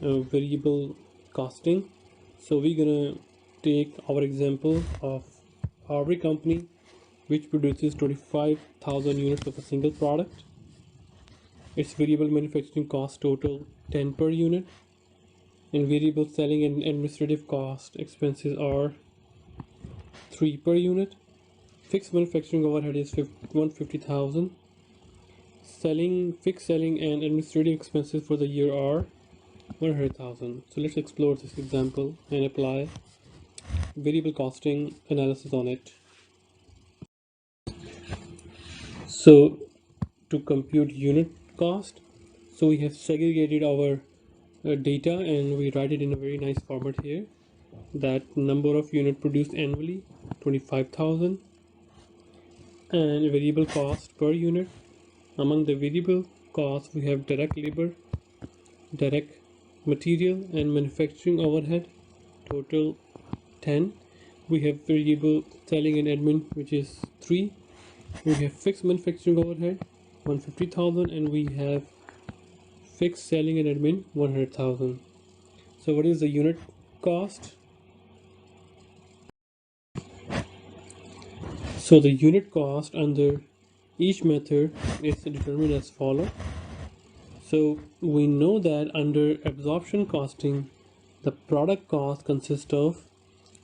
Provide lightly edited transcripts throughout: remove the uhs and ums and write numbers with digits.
variable costing. So we're gonna take our example of our company which produces 25,000 units of a single product. Its variable manufacturing cost total 10 per unit, and variable selling and administrative cost expenses are 3 per unit. Fixed manufacturing overhead is 150,000. Fixed selling and administrative expenses for the year are 100,000. So let's explore this example and apply variable costing analysis on it. So to compute unit cost, so we have segregated our data and we write it in a very nice format here. That number of unit produced annually 25,000, and variable cost per unit. Among the variable costs we have direct labor, direct material and manufacturing overhead, total 10. We have variable selling and admin, which is 3. We have fixed manufacturing overhead 150,000, and we have fixed selling and admin 100,000. So what is the unit cost? So the unit cost under each method is determined as follows. So we know that under absorption costing, the product cost consists of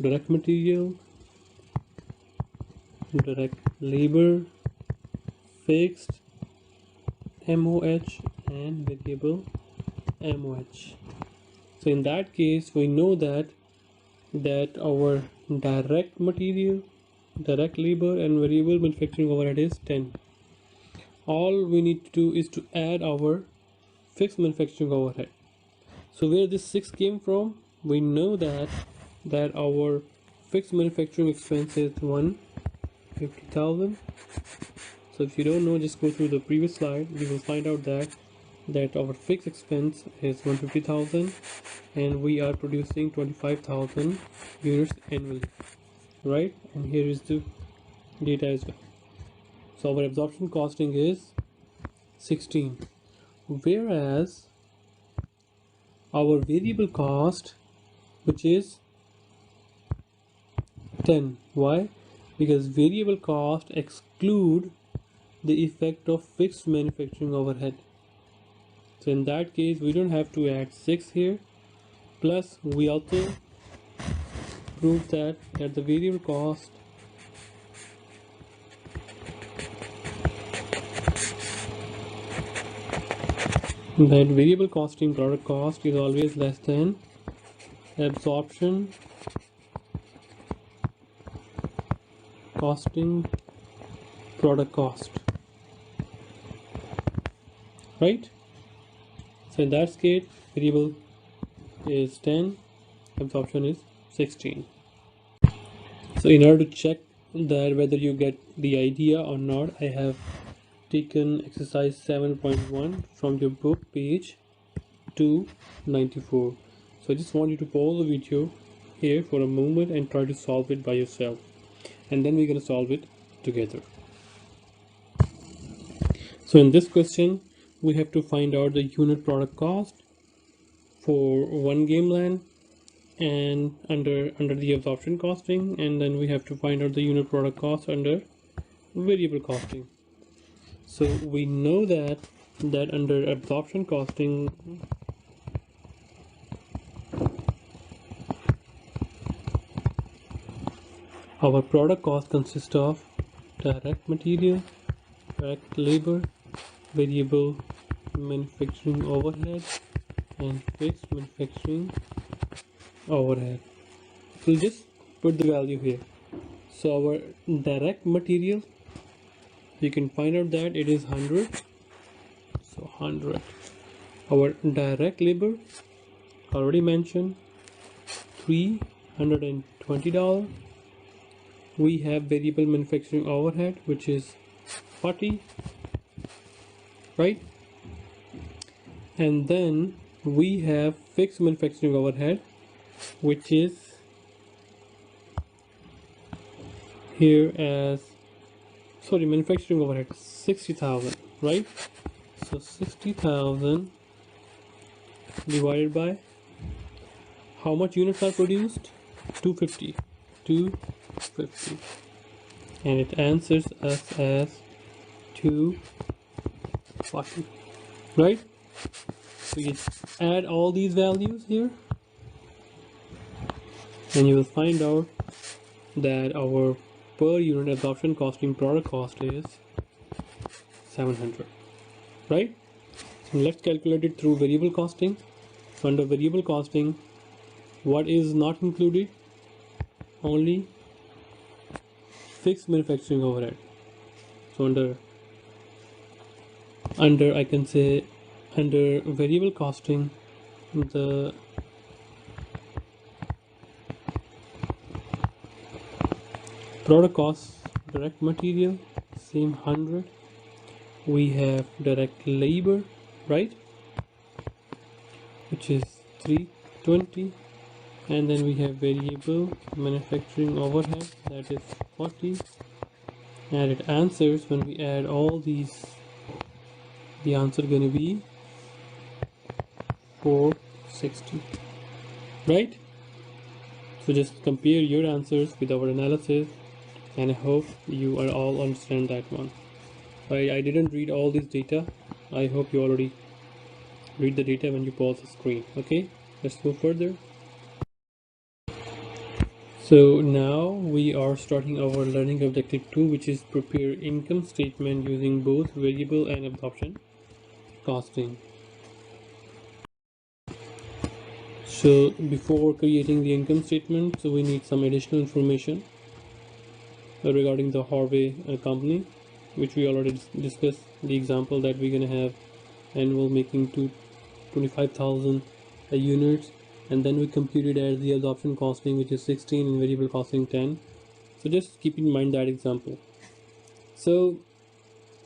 direct material, direct labor, fixed MOH, and variable MOH. So in that case, we know that our direct material, direct labor, and variable manufacturing overhead is 10. All we need to do is to add our fixed manufacturing overhead. So where this 6 came from, we know that our fixed manufacturing expense is 150,000. So if you don't know, just go through the previous slide. You will find out that our fixed expense is 150,000 and we are producing 25,000 units annually, right? And here is the data as well. So our absorption costing is 16, whereas our variable cost, which is 10. Why? Because variable cost exclude the effect of fixed manufacturing overhead. So in that case, we don't have to add 6 here. Plus, we also prove that the variable cost variable costing product cost is always less than absorption costing product cost, right? So in that case, variable is 10, absorption is 16. So in order to check that whether you get the idea or not, I have taken exercise 7.1 from your book, page 294. So I just want you to pause the video here for a moment and try to solve it by yourself, and then we're going to solve it together. So in this question, we have to find out the unit product cost for one game land and under the absorption costing, and then we have to find out the unit product cost under variable costing. So we know that under absorption costing, our product cost consists of direct material, direct labor, variable manufacturing overhead, and fixed manufacturing overhead. So just put the value here. So our direct material, you can find out that it is 100. So 100. Our direct labor, already mentioned, $320. We have variable manufacturing overhead, which is 40, right? And then we have fixed manufacturing overhead, which is here as manufacturing overhead 60,000, right? So 60,000 divided by how much units are produced? 250. 250. And it answers us as 240. Right? So you add all these values here, and you will find out that our per unit absorption costing product cost is 700. Right? So let's calculate it through variable costing. So under variable costing, what is not included? Only fixed manufacturing overhead. So under I can say under variable costing, the product cost, direct material, same 100. We have direct labor, right, which is 320, and then we have variable manufacturing overhead, that is 40. And it answers, when we add all these, the answer going to be 460. Right? So just compare your answers with our analysis, and I hope you are all understand that one. I didn't read all this data. I hope you already read the data when you pause the screen. Okay, let's go further. So now we are starting our learning objective 2, which is prepare income statement using both variable and absorption costing. So before creating the income statement, so we need some additional information regarding the Harvey company, which we already discussed the example that we're gonna have annual making to 25,000 units, and then we computed as the absorption costing, which is 16, and variable costing 10. So just keep in mind that example. So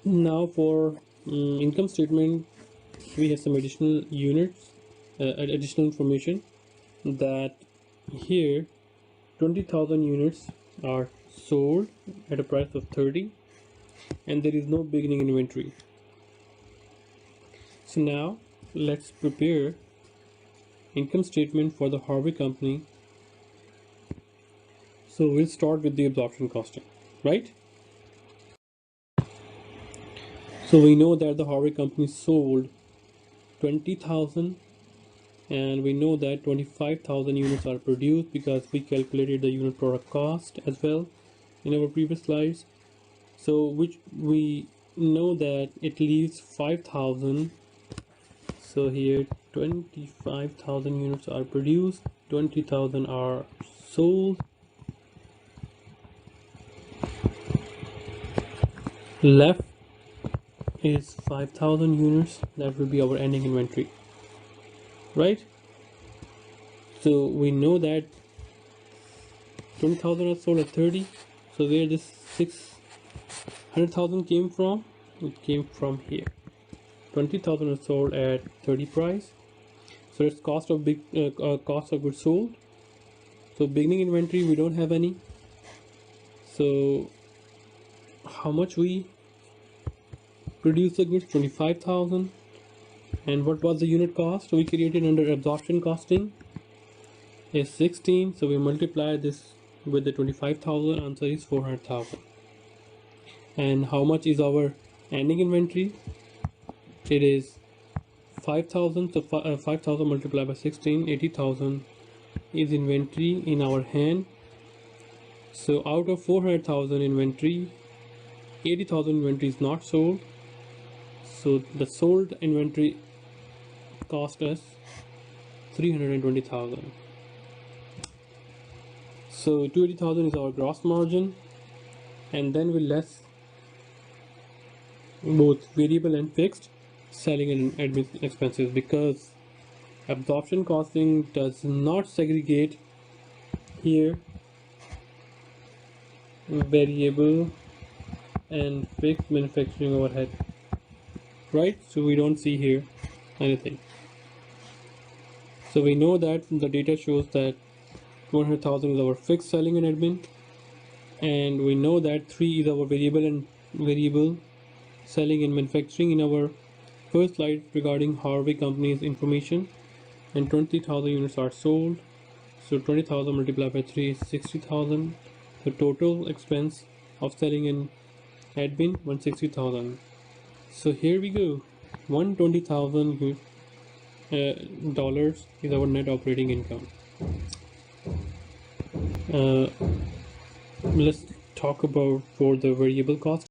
now for income statement, we have some additional units, additional information, that here 20,000 units are sold at a price of 30, and there is no beginning inventory. So now let's prepare income statement for the Harvey company. So we'll start with the absorption costing, right? So we know that the Harvey company sold 20,000, and we know that 25,000 units are produced because we calculated the unit product cost as well in our previous slides. So which we know that it leaves 5,000. So here 25,000 units are produced, 20,000 are sold, left is 5,000 units, that will be our ending inventory, right? So we know that 20,000 are sold at 30. So where this 600,000 came from? It came from here. 20,000 are sold at 30 price. So it's cost of cost of goods sold. So beginning inventory we don't have any. So how much we produce the goods? 25,000. And what was the unit cost we created under absorption costing? Is 16. So we multiply this with the 25,000. Answer is 400,000. And how much is our ending inventory? It is 5,000. So 5,000 multiplied by 16, 80,000 is inventory in our hand. So out of 400,000 inventory, 80,000 inventory is not sold. So the sold inventory cost us 320,000. So 280,000 is our gross margin, and then we less both variable and fixed selling and admin expenses, because absorption costing does not segregate here variable and fixed manufacturing overhead, right? So we don't see here anything. So we know that the data shows that 100,000 is our fixed selling and admin, and we know that 3 is our variable selling and manufacturing in our first slide regarding Harvey company's information. and 20,000 units are sold. So 20,000 multiplied by 3 is 60,000. The total expense of selling in admin 160,000. So here we go. 120,000 dollars is our net operating income. Let's talk about for the variable cost.